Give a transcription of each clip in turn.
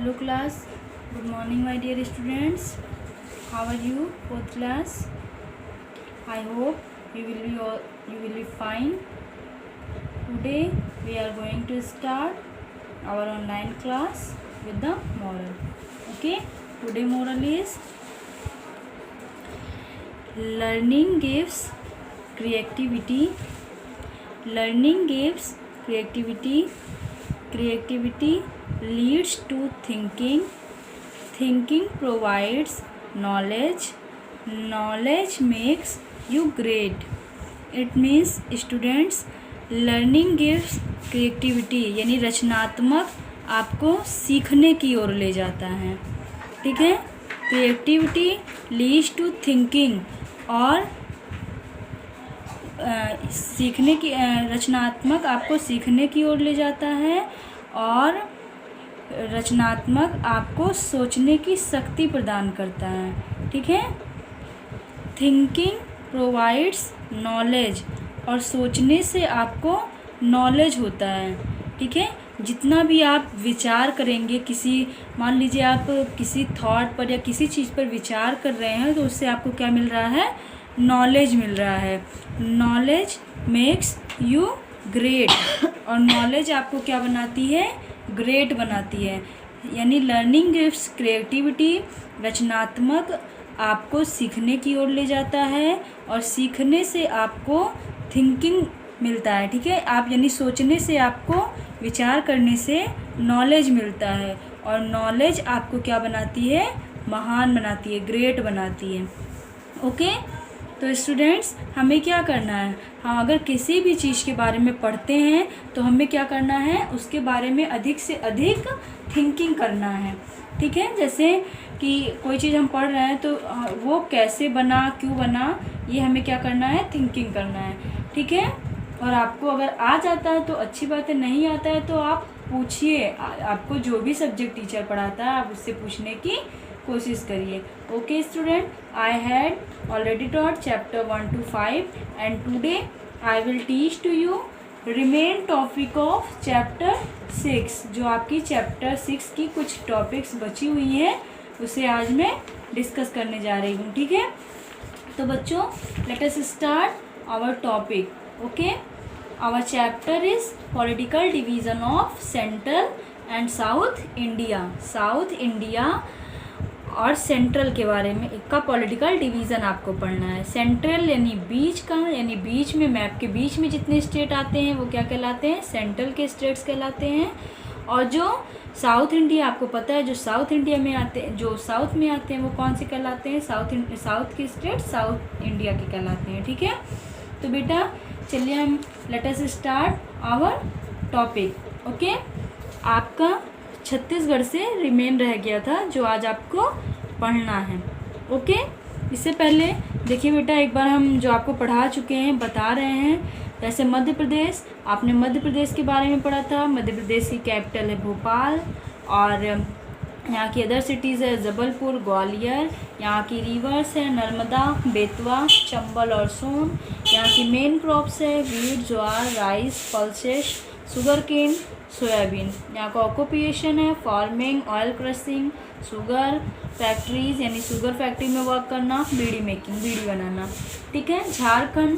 Hello class, good morning my dear students. How are you? Fourth class. I hope you will be fine. Today we are going to start our online class with the moral. Okay. Today moral is learning gives creativity. Learning gives creativity. Creativity leads to thinking. Thinking provides knowledge. Knowledge makes you great. It means students, learning gives creativity यानी रचनात्मक आपको सीखने की ओर ले जाता है. ठीक है. क्रिएटिविटी लीड्स टू थिंकिंग और सीखने की रचनात्मक आपको सीखने की ओर ले जाता है और रचनात्मक आपको सोचने की शक्ति प्रदान करता है. ठीक है. थिंकिंग प्रोवाइड्स नॉलेज और सोचने से आपको नॉलेज होता है. ठीक है. जितना भी आप विचार करेंगे किसी, मान लीजिए आप किसी थॉट पर या किसी चीज़ पर विचार कर रहे हैं तो उससे आपको क्या मिल रहा है? नॉलेज मिल रहा है. नॉलेज मेक्स यू ग्रेट और नॉलेज आपको क्या बनाती है? ग्रेट बनाती है. यानी लर्निंग गिव्स क्रिएटिविटी, रचनात्मक आपको सीखने की ओर ले जाता है और सीखने से आपको थिंकिंग मिलता है. ठीक है. आप यानी सोचने से आपको, विचार करने से नॉलेज मिलता है और नॉलेज आपको क्या बनाती है? महान बनाती है, ग्रेट बनाती है. ओके. तो स्टूडेंट्स, हमें क्या करना है? हम अगर किसी भी चीज़ के बारे में पढ़ते हैं तो हमें क्या करना है? उसके बारे में अधिक से अधिक थिंकिंग करना है. ठीक है. जैसे कि कोई चीज़ हम पढ़ रहे हैं तो वो कैसे बना, क्यों बना, ये हमें क्या करना है? थिंकिंग करना है. ठीक है. और आपको अगर आ जाता है तो अच्छी बात है, नहीं आता है तो आप पूछिए. आपको जो भी सब्जेक्ट टीचर पढ़ाता है आप उससे पूछने की कोशिश करिए. Okay student, I had already taught chapter 1 to 5 and today I will teach to you remain topic of chapter 6. जो आपकी चैप्टर 6 की कुछ टॉपिक्स बची हुई हैं उसे आज मैं डिस्कस करने जा रही हूँ. ठीक है. तो बच्चों, let us start our topic. Okay. Our chapter is political division of central and south India. South India और सेंट्रल के बारे में का पॉलिटिकल डिवीज़न आपको पढ़ना है. सेंट्रल यानी बीच का, यानी बीच में, मैप के बीच में जितने स्टेट आते हैं वो क्या कहलाते हैं? सेंट्रल के स्टेट्स कहलाते हैं. और जो साउथ इंडिया, आपको पता है जो साउथ इंडिया में आते हैं, जो साउथ में आते हैं वो कौन से कहलाते हैं? साउथ के स्टेट साउथ इंडिया के कहलाते हैं. ठीक है. तो बेटा चलिए हम let us start our topic. Okay. आपका छत्तीसगढ़ से रिमेन रह गया था जो आज आपको पढ़ना है. ओके. इससे पहले देखिए बेटा, एक बार हम जो आपको पढ़ा चुके हैं बता रहे हैं. जैसे मध्य प्रदेश, आपने मध्य प्रदेश के बारे में पढ़ा था. मध्य प्रदेश की कैपिटल है भोपाल और यहाँ की अदर सिटीज़ है जबलपुर, ग्वालियर. यहाँ की रिवर्स है नर्मदा, बेतवा, चंबल और सोन. यहाँ की मेन क्रॉप्स है wheat, jowar, rice, pulses, sugar cane, soybean. यहाँ का ऑक्यूपेशन है farming, oil crushing, sugar factories यानी शुगर फैक्ट्री में वर्क करना, बीड़ी मेकिंग, बीड़ी बनाना. ठीक है. झारखंड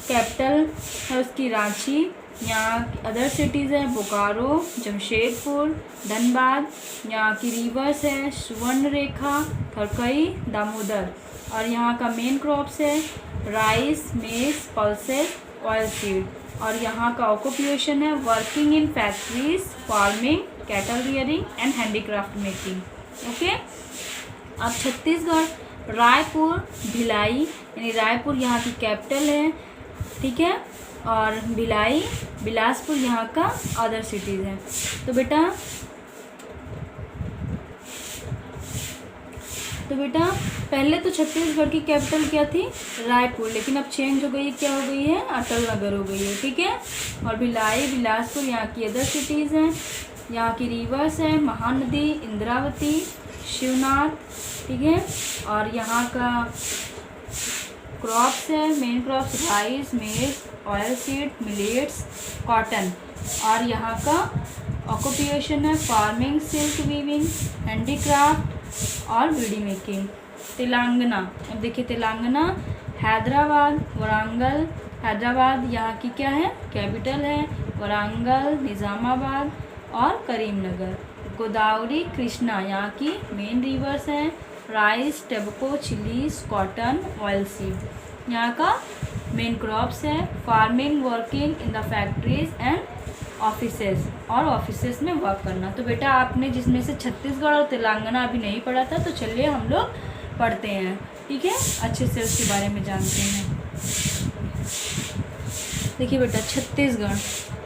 कैपिटल है उसकी रांची. यहाँ अदर सिटीज़ है बोकारो, जमशेदपुर, धनबाद. यहाँ की रिवर्स है सुवर्णरेखा, थरकई, दामोदर. और यहाँ का मेन क्रॉप्स है राइस, मेज, पल्सेस, ऑयल सीड. और यहाँ का ऑक्यूपेशन है working in factories, farming, cattle rearing and handicraft making. Okay. अब छत्तीसगढ़, रायपुर, भिलाई यानी रायपुर यहाँ की कैपिटल है. ठीक है. और भिलाई, बिलासपुर यहाँ का अदर सिटीज़ है. तो बेटा पहले तो छत्तीसगढ़ की कैपिटल क्या थी? रायपुर. लेकिन अब चेंज हो गई, क्या हो गई है? अटल नगर हो गई है. ठीक है. और भिलाई, बिलासपुर यहाँ की अदर सिटीज़ हैं. यहाँ की रिवर्स है महानदी, इंद्रावती, शिवनाथ. ठीक है. और यहाँ का क्रॉप्स है, मेन क्रॉप्स राइस, मेज, ऑयल सीड, मिलेट्स, कॉटन. और यहाँ का ऑक्यूपेशन है फार्मिंग, सिल्क वीविंग, हैंडीक्राफ्ट और बीड़ी मेकिंग। तेलंगाना, अब देखिए तेलंगाना, हैदराबाद, वरंगल। हैदराबाद यहाँ की क्या है, कैपिटल है। वरंगल, निज़ामाबाद और करीमनगर। गोदावरी, कृष्णा यहाँ की मेन रिवर्स हैं। Rice, tobacco, chillies, cotton, oil seed यहाँ का मेन क्रॉप्स है। Farming, working in the factories and offices, और ऑफिसेज में वर्क करना। तो बेटा आपने जिसमें से छत्तीसगढ़ और तेलंगाना अभी नहीं पढ़ा था, तो चलिए हम लोग पढ़ते हैं, ठीक है, अच्छे से उसके बारे में जानते हैं। देखिए बेटा, Chhattisgarh,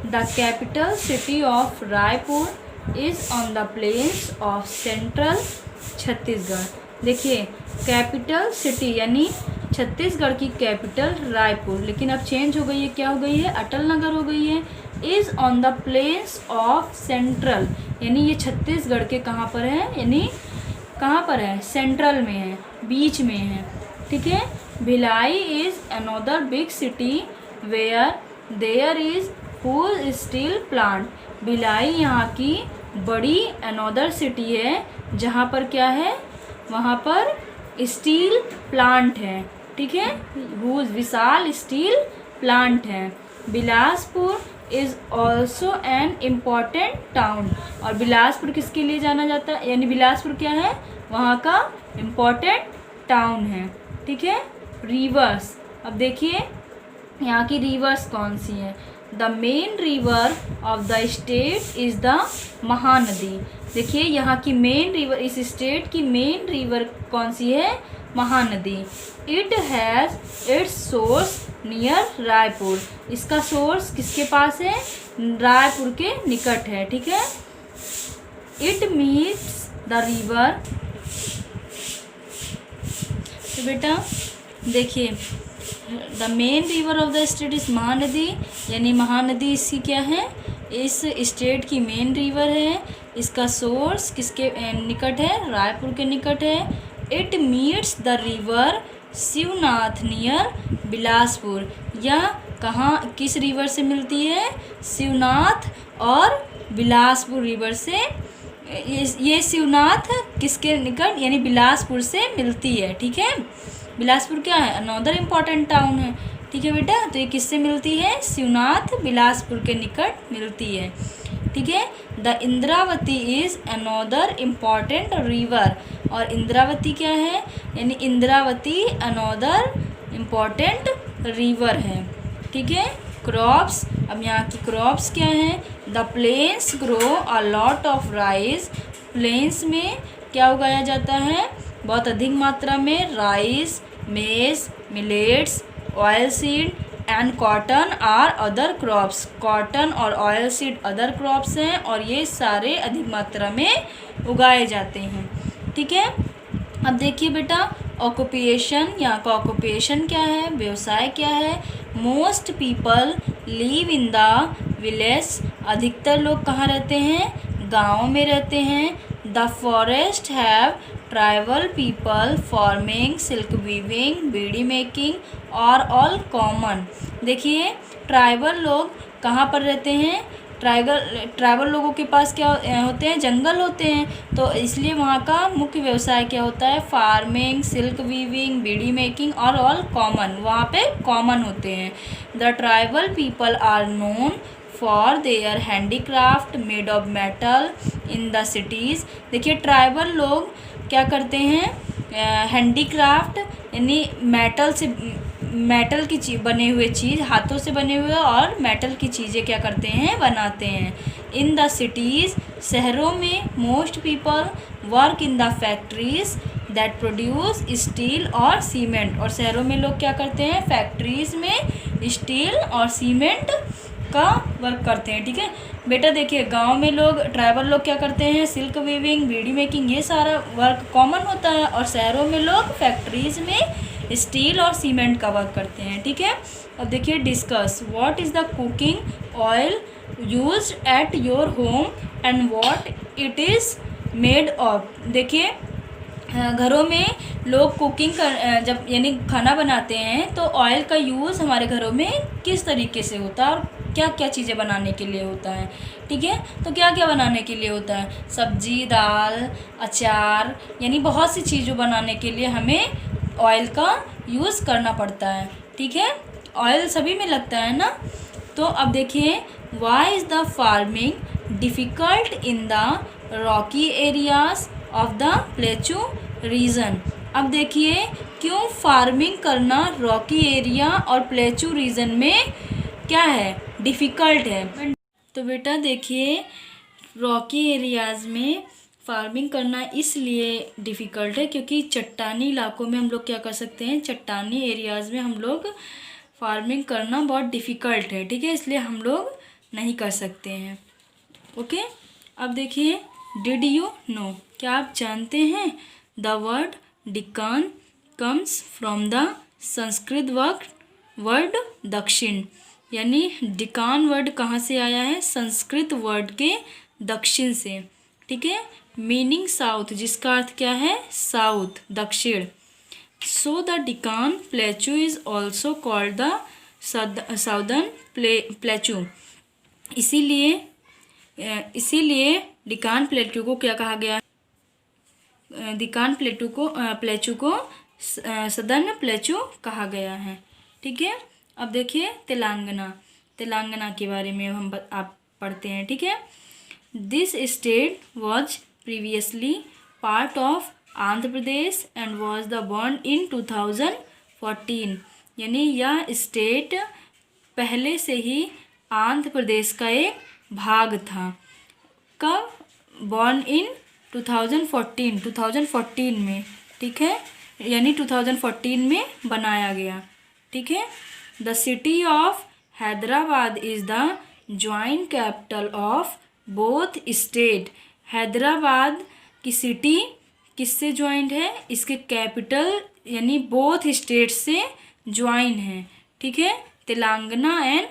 the capital city of Raipur is on the plains of central Chhattisgarh. देखिए कैपिटल सिटी यानी छत्तीसगढ़ की कैपिटल रायपुर, लेकिन अब चेंज हो गई है, क्या हो गई है, अटल नगर हो गई है। Is on the plains of central, यानी ये छत्तीसगढ़ के कहाँ पर है, यानी कहाँ पर है, सेंट्रल में है, बीच में है, ठीक है। Bhilai is another big city where there is huge steel plant. Bhilai यहाँ की बड़ी अनदर सिटी है जहाँ पर क्या है, वहाँ पर स्टील प्लांट है, ठीक है, हुज विशाल स्टील प्लांट है। Bilaspur is also an important town, और बिलासपुर किसके लिए जाना जाता है, यानी बिलासपुर क्या है, वहाँ का इम्पॉर्टेंट टाउन है, ठीक है। रिवर्स, अब देखिए यहाँ की रिवर्स कौन सी है। The main river of the state is the Mahanadi. देखिए यहाँ की मेन रिवर, इस स्टेट की मेन रिवर कौन सी है, Mahanadi. It has its source near Raipur, इसका सोर्स किसके पास है, रायपुर के निकट है, ठीक है। इट मीट्स द रिवर, तो बेटा देखिए the main river of the state is Mahanadi, यानी महानदी इसकी क्या है, इस स्टेट की मेन रिवर है। इसका सोर्स किसके निकट है, रायपुर के निकट है। It meets the river Shivnath near Bilaspur, यह कहाँ किस रिवर से मिलती है, शिवनाथ और बिलासपुर रिवर से। ये शिवनाथ किसके निकट, यानी बिलासपुर से मिलती है, ठीक है। बिलासपुर क्या है, अनदर इम्पॉर्टेंट टाउन है, ठीक है बेटा। तो ये किससे मिलती है, शिवनाथ बिलासपुर के निकट मिलती है, ठीक है। The Indravati is another important river, और इंद्रावती क्या है, यानी इंद्रावती अनदर इम्पॉर्टेंट रिवर है, ठीक है। क्रॉप्स, अब यहाँ की क्रॉप्स क्या हैं। The plains grow a lot of rice, plains में क्या उगाया जाता है, बहुत अधिक मात्रा में rice, maize, millets, oil seed and cotton are other crops. Cotton और ऑयल सीड अदर क्रॉप्स हैं, और ये सारे अधिक मात्रा में उगाए जाते हैं, ठीक है। अब देखिए बेटा ऑक्यूपेशन, यहाँ का ऑक्यूपेशन क्या है, व्यवसाय क्या है। Most people live in the village, अधिकतर लोग कहाँ रहते हैं, गाँव में रहते हैं। The forest have tribal people farming, silk weaving, bidi making और ऑल कॉमन। देखिए ट्राइबल लोग कहाँ पर रहते हैं, ट्राइबल लोगों के पास क्या होते हैं, जंगल होते हैं, तो इसलिए वहाँ का मुख्य व्यवसाय क्या होता है, farming, silk weaving, bidi making और ऑल कॉमन, वहाँ पे कॉमन होते हैं। The tribal people are known for their handicraft made of metal in the cities. देखिए ट्राइबल लोग क्या करते हैं, हैंडीक्राफ्ट यानी मेटल की चीज़ बने हुए चीज़, हाथों से बने हुए और मेटल की चीज़ें क्या करते हैं, बनाते हैं। इन द सिटीज़, शहरों में, most people work in the factories that produce steel और सीमेंट, और शहरों में लोग क्या करते हैं, फैक्ट्रीज में स्टील और सीमेंट का वर्क करते हैं, ठीक है बेटा। देखिए गांव में लोग, ट्राइबल लोग क्या करते हैं, सिल्क वीविंग, बीड़ी मेकिंग, ये सारा वर्क कॉमन होता है, और शहरों में लोग फैक्ट्रीज में स्टील और सीमेंट का वर्क करते हैं, ठीक है। अब देखिए discuss what is the cooking oil used at your home and what it is made of. देखिए घरों में लोग कुकिंग कर जब यानी खाना बनाते हैं तो ऑयल का यूज़ हमारे घरों में किस तरीके से होता है और क्या क्या चीज़ें बनाने के लिए होता है। ठीक है, तो क्या क्या बनाने के लिए होता है, सब्जी, दाल, अचार, यानी बहुत सी चीज़ों बनाने के लिए हमें ऑयल का यूज़ करना पड़ता है। ठीक है, ऑयल सभी में लगता है ना। तो अब देखिए, why is the farming difficult in the rocky areas of the plateau region. अब देखिए, क्यों फार्मिंग करना रॉकी एरिया और प्लेटू रीजन में क्या है, डिफ़िकल्ट है। तो बेटा देखिए, रॉकी एरियाज़ में फार्मिंग करना इसलिए डिफ़िकल्ट है क्योंकि चट्टानी इलाकों में हम लोग क्या कर सकते हैं, चट्टानी एरियाज़ में हम लोग फार्मिंग करना बहुत डिफ़िकल्ट है। ठीक है, इसलिए हम लोग नहीं कर सकते हैं। ओके, अब देखिए, डिड यू नो, क्या आप जानते हैं, the word Deccan comes from the Sanskrit word dakshin. यानी डिकान वर्ड कहाँ से आया है, संस्कृत वर्ड के दक्षिण से। ठीक है, मीनिंग साउथ, जिसका अर्थ क्या है, साउथ, दक्षिण। So the Deccan plateau is also called the southern plateau. इसीलिए डिकान प्लेटू को क्या कहा गया, डिकान प्लेचू को सदर्न प्लेचू कहा गया है। ठीक है, अब देखिए तेलंगाना के बारे में आप पढ़ते हैं। ठीक है, this state was previously part of Andhra Pradesh and was the born in 2014। यानी यह स्टेट पहले से ही आंध्र प्रदेश का एक भाग था। कब, बॉर्न इन 2014 में। ठीक है, यानी 2014 में बनाया गया। ठीक है, the city of Hyderabad is the joint capital of both state. Hyderabad की सिटी किससे ज्वाइंट है, इसके कैपिटल यानी बोथ स्टेट से ज्वाइन है। ठीक है, तेलंगाना एंड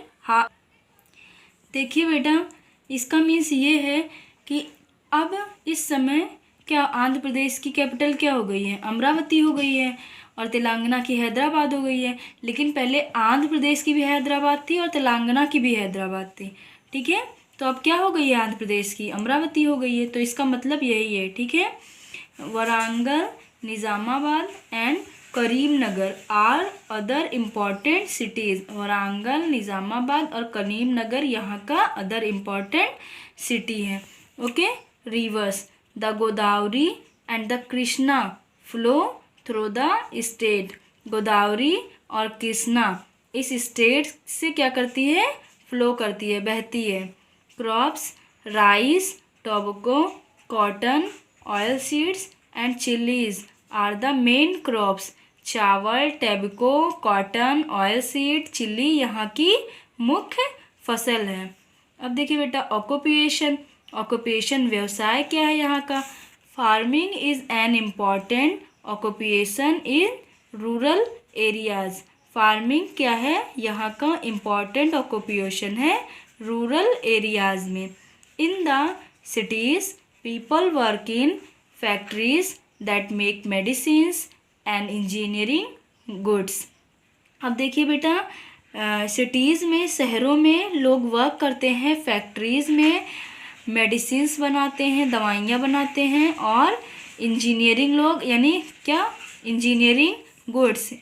देखिए बेटा, इसका मीन्स ये है कि अब इस समय क्या आंध्र प्रदेश की कैपिटल क्या हो गई है, अमरावती हो गई है, और तेलंगाना की हैदराबाद हो गई है। लेकिन पहले आंध्र प्रदेश की भी हैदराबाद थी और तेलंगाना की भी हैदराबाद थी। ठीक है, तो अब क्या हो गई है, आंध्र प्रदेश की अमरावती हो गई है। तो इसका मतलब यही है। ठीक है, Warangal, Nizamabad and Karimnagar are other important cities. Warangal, Nizamabad और करीमनगर यहाँ का अदर इम्पॉर्टेंट सिटी है। Okay, rivers, the Godavari and the Krishna flow through the state. Godavari और कृष्णा इस स्टेट से क्या करती है, फ्लो करती है, बहती है। Crops, rice, tobacco, cotton, oil seeds and chillies are the main crops. चावल, tobacco, cotton, oil seed, chilli यहाँ की मुख्य फसल है। अब देखिए बेटा, ऑक्यूपेशन व्यवसाय क्या है यहाँ का। Farming is an important occupation in rural areas. Farming क्या है, यहाँ का इम्पॉर्टेंट ऑक्यूपेशन है रूरल एरियाज में। इन the cities people work in factories that make medicines and engineering goods. अब देखिए बेटा, सिटीज़ में, शहरों में लोग वर्क करते हैं फैक्ट्रीज़ में, मेडिसिन्स बनाते हैं, दवाइयाँ बनाते हैं, और इंजीनियरिंग लोग यानी क्या, इंजीनियरिंग गुड्स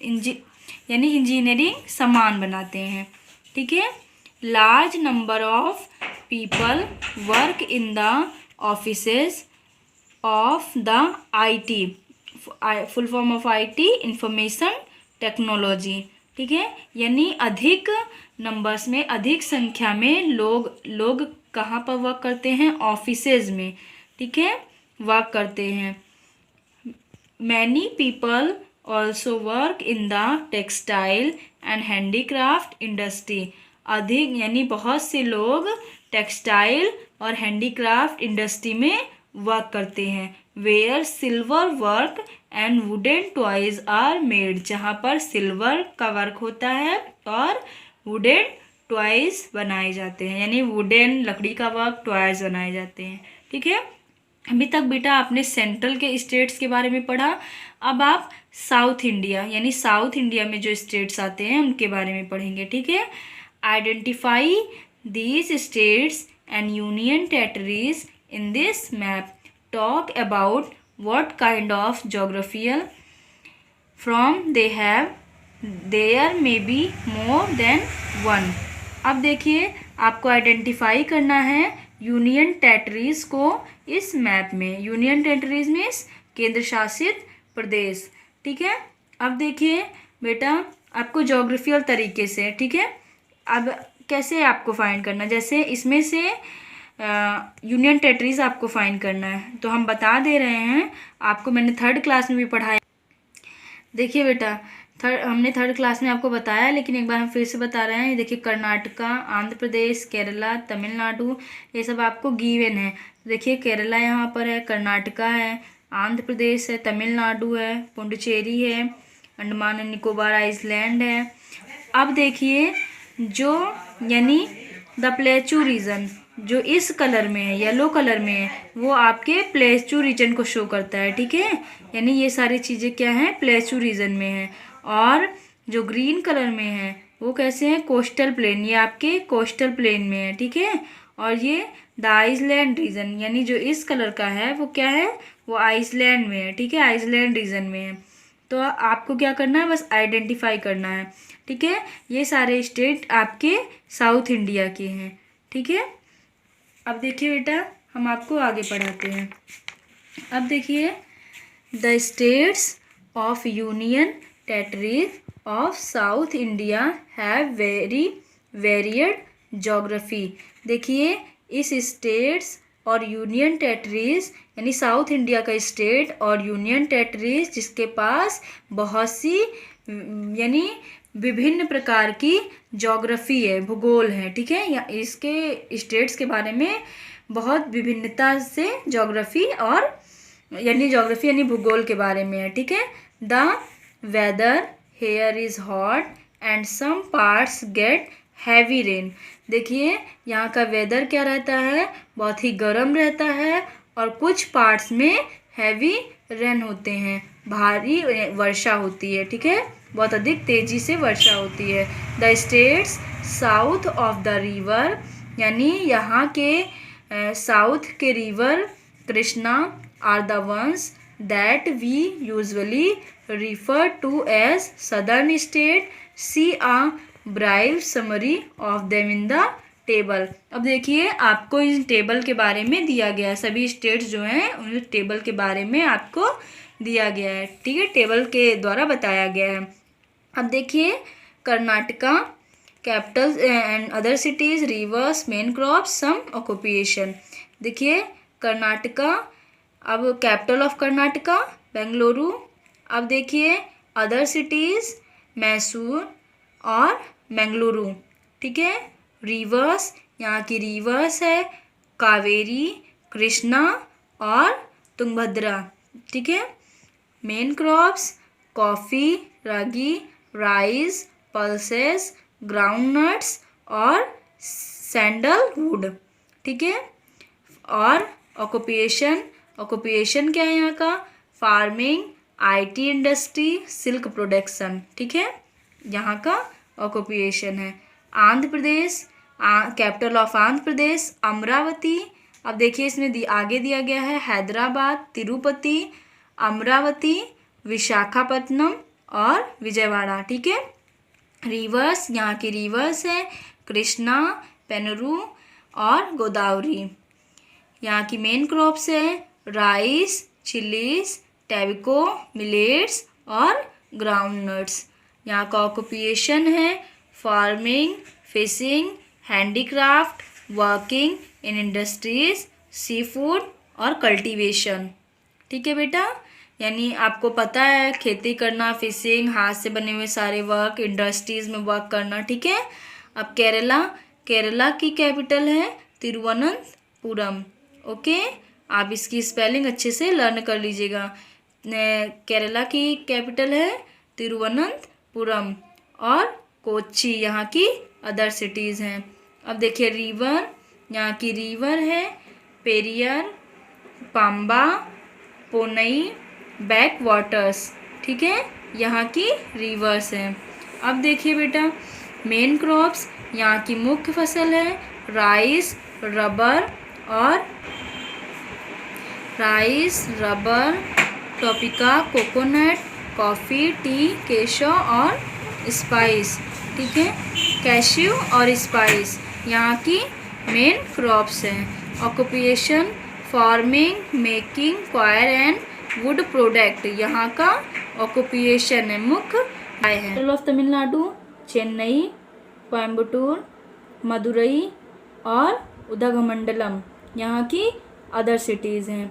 यानी इंजीनियरिंग सामान बनाते हैं। ठीक है, large number of people work in the offices of the IT, full form of IT, information technology. ठीक है, यानी अधिक नंबर्स में, अधिक संख्या में लोग कहाँ पर वर्क करते हैं, ऑफिसेज में। ठीक है, वर्क करते हैं। Many people also work in the textile and handicraft industry. अधिक यानी बहुत से लोग टेक्सटाइल और हैंडीक्राफ्ट इंडस्ट्री में वर्क करते हैं। Where silver work and wooden toys are made. जहाँ पर सिल्वर का वर्क होता है और वुडन टॉयज बनाए जाते हैं, यानी वुडन लकड़ी का वर्क, टॉयज बनाए जाते हैं। ठीक है, अभी तक बेटा आपने सेंट्रल के स्टेट्स के बारे में पढ़ा। अब आप साउथ इंडिया यानी साउथ इंडिया में जो स्टेट्स आते हैं उनके बारे में पढ़ेंगे, ठीक है। Identify these states and union territories in this map. Talk about what kind of geographical from they have, there may be more than one. अब देखिए आपको आइडेंटिफाई करना है यूनियन टेरिटरीज को इस मैप में। यूनियन टेरिटरीज मीन्स केंद्र शासित प्रदेश, ठीक है। अब देखिए बेटा आपको जोग्राफियल तरीके से, ठीक है, अब कैसे आपको फाइंड करना, जैसे इसमें से यूनियन टेरिटरीज आपको फाइंड करना है तो हम बता दे रहे हैं आपको, मैंने 3rd क्लास में भी पढ़ाया। देखिए बेटा हमने 3rd क्लास में आपको बताया, लेकिन एक बार हम फिर से बता रहे हैं। ये देखिए कर्नाटका, आंध्र प्रदेश, केरला, तमिलनाडु, ये सब आपको गिवन है। देखिए केरला यहाँ पर है, कर्नाटका है, आंध्र प्रदेश है, तमिलनाडु है, पुडुचेरी है, अंडमान एंड निकोबार आइसलैंड है। अब देखिए जो यानी द प्लेचू रीजन जो इस कलर में है, येलो कलर में है, वो आपके प्लेचू रीजन को शो करता है, ठीक है। यानी ये सारी चीज़ें क्या हैं, प्लेचू रीजन में है। और जो ग्रीन कलर में है वो कैसे हैं, कोस्टल प्लेन, ये आपके कोस्टल प्लेन में है, ठीक है। और ये द आइसलैंड रीजन यानी जो इस कलर का है वो क्या है, वो आइसलैंड में है, ठीक है, आइसलैंड रीजन में है। तो आपको क्या करना है, बस आइडेंटिफाई करना है, ठीक है। ये सारे स्टेट आपके साउथ इंडिया के हैं, ठीक है। अब देखिए बेटा हम आपको आगे पढ़ाते हैं। अब देखिए the states of union territories of south India have very varied geography. देखिए इस स्टेट्स और यूनियन टेरिटरीज यानी साउथ इंडिया का स्टेट और यूनियन टेरिटरीज जिसके पास बहुत सी यानी विभिन्न प्रकार की जोग्राफी है, भूगोल है, ठीक है। या इसके स्टेट्स के बारे में बहुत विभिन्नता से जोग्राफी और जोग्राफी यानी भूगोल के बारे में है, ठीक है। The weather here is hot and some parts get heavy rain. देखिए यहाँ का वेदर क्या रहता है, बहुत ही गर्म रहता है और कुछ पार्ट्स में हैवी रेन होते हैं, भारी वर्षा होती है, ठीक है, बहुत अधिक तेजी से वर्षा होती है। The states south of the river यानी यहाँ के साउथ के river Krishna are the ones that we usually refer to as southern state. See a brief summary of them in the table. अब देखिए आपको इस टेबल के बारे में दिया गया है, सभी स्टेट्स जो हैं उन टेबल के बारे में आपको दिया गया है, ठीक है, टेबल के द्वारा बताया गया है। अब देखिए Karnataka capital and other cities, rivers, main crops, some occupation. देखिए कर्नाटका, अब कैपिटल ऑफ कर्नाटका बेंगलुरु। अब देखिए अदर सिटीज़ मैसूर और बेंगलुरु, ठीक है। रिवर्स यहाँ की रिवर्स है कावेरी, कृष्णा और तुंगभद्रा, ठीक है। मेन क्रॉप्स कॉफ़ी, रागी, राइस, पल्सेस, ग्राउंडनट्स और सैंडलवुड, ठीक है। और ऑक्यूपेशन क्या है यहाँ का, farming, IT industry, silk production, ठीक है, यहाँ का ऑक्यूपेशन है। Andhra Pradesh capital of Andhra Pradesh Amravati. अब देखिए इसमें आगे दिया गया है हैदराबाद, तिरुपति, अमरावती, विशाखापट्टनम और विजयवाड़ा, ठीक है। रिवर्स यहाँ की रिवर्स है कृष्णा, पेनरू और गोदावरी। यहाँ की मेन क्रॉप्स है राइस, चिलीज, टैबिको, मिलेट्स और ग्राउंडनट्स। यहाँ का ऑक्यूपेशन है farming, fishing, handicraft, working in industries, sea food और कल्टीवेशन, ठीक है बेटा। यानी आपको पता है खेती करना, फिशिंग, हाथ से बने हुए सारे वर्क, इंडस्ट्रीज़ में वर्क करना, ठीक है। अब केरला की कैपिटल है तिरुवनंतपुरम, ओके। आप इसकी स्पेलिंग अच्छे से लर्न कर लीजिएगा। केरला की कैपिटल है तिरुवनंतपुरम और कोच्चि यहाँ की अदर सिटीज़ हैं। अब देखिए रिवर, यहाँ की रिवर है पेरियार, पाम्बा, पोनई बैक वाटर्स, ठीक है, यहाँ की रिवर्स हैं। अब देखिए बेटा, मेन क्रॉप्स, यहाँ की मुख्य फसल है rice, rubber, tapioca, coconut, coffee, tea, cashew और स्पाइस, ठीक है, कैश्यू और स्पाइस यहाँ की मेन क्रॉप्स हैं। Occupation farming, making coir and wood product यहाँ का ऑक्यूपेशन है, मुख्य आय है। कैपिटल ऑफ तमिलनाडु चेन्नई, कोयम्बटूर, मदुरई और उदगमंडलम यहाँ की अदर सिटीज़ हैं,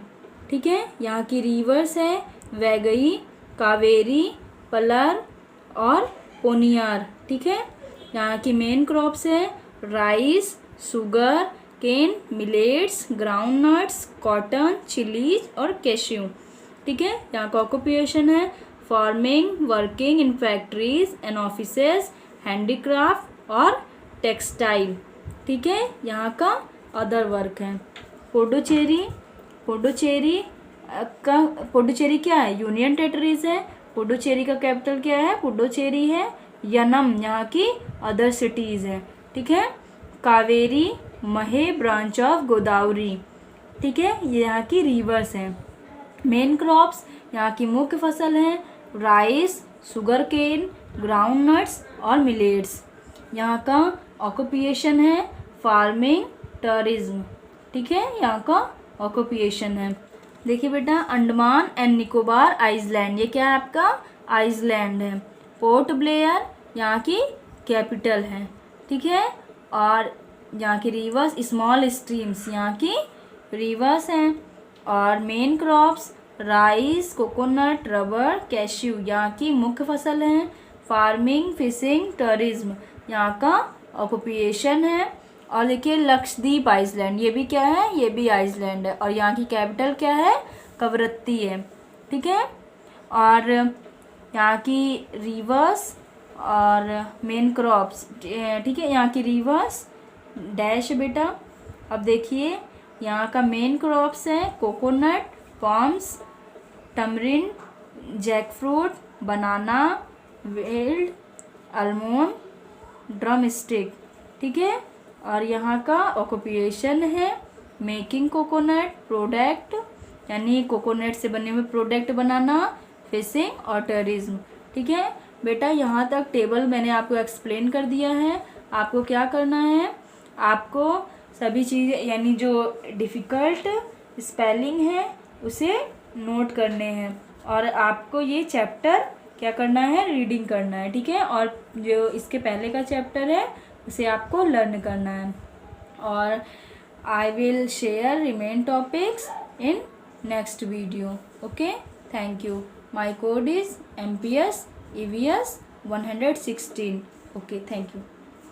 ठीक है। यहाँ की रिवर्स है वैगई, कावेरी, पलर और पोनियार, ठीक है। यहाँ की मेन क्रॉप्स है rice, sugar cane, millets, ground nuts, cotton, chillies और कैश्यू, ठीक है। यहाँ का ऑक्यूपेशन है farming, working in factories and offices, handicraft और टेक्सटाइल, ठीक है। यहाँ का अदर वर्क है। पुडुचेरी क्या है, यूनियन टेरिटरीज है। पुडुचेरी का कैपिटल क्या है, पुडुचेरी है। यनम यहाँ की अदर सिटीज़ है, ठीक है। कावेरी महे ब्रांच ऑफ गोदावरी, ठीक है, ये यहाँ की रिवर्स है। मेन क्रॉप्स, यहाँ की मुख्य फसल है rice, sugar cane, ground nuts और मिलेट्स। यहाँ का ऑक्यूपेशन है फार्मिंग, टूरिज्म, ठीक है, यहाँ का ऑक्यूपेशन है। देखिए बेटा, अंडमान एंड निकोबार आइसलैंड, ये क्या है आपका आइसलैंड है। पोर्ट ब्लेयर यहाँ की कैपिटल है, ठीक है। और यहाँ की रिवर्स स्मॉल स्ट्रीम्स यहाँ की रिवर्स हैं। और main crops rice, coconut, rubber, cashew यहाँ की मुख्य फसल हैं। फार्मिंग, फिशिंग, टूरिज्म यहाँ का ऑक्यूपेशन है। और देखिए लक्षद्वीप आइसलैंड, ये भी क्या है, ये भी आइसलैंड है। और यहाँ की कैपिटल क्या है, कवरत्ती है, ठीक है। और यहाँ की रिवर्स और मेन क्रॉप्स, ठीक है, यहाँ की रिवर्स डैश बेटा। अब देखिए यहाँ का मेन क्रॉप्स है कोकोनट, पॉम्स, टमरिन, जैकफ्रूट, बनाना, वेल्ड, आलमंड, ड्रम स्टिक, ठीक है। और यहाँ का ऑक्यूपेशन है मेकिंग कोकोनट प्रोडक्ट, यानी कोकोनट से बने हुए प्रोडक्ट बनाना, फिशिंग और टूरिज्म, ठीक है बेटा। यहाँ तक टेबल मैंने आपको एक्सप्लेन कर दिया है। आपको क्या करना है, आपको सभी चीज़ें यानी जो डिफ़िकल्ट स्पेलिंग है उसे नोट करने हैं। और आपको ये चैप्टर क्या करना है, रीडिंग करना है, ठीक है। और जो इसके पहले का चैप्टर है उसे आपको लर्न करना है। और I will share remain topics in next video. Okay, thank you. My code is MPS EVS 116। Okay, thank you.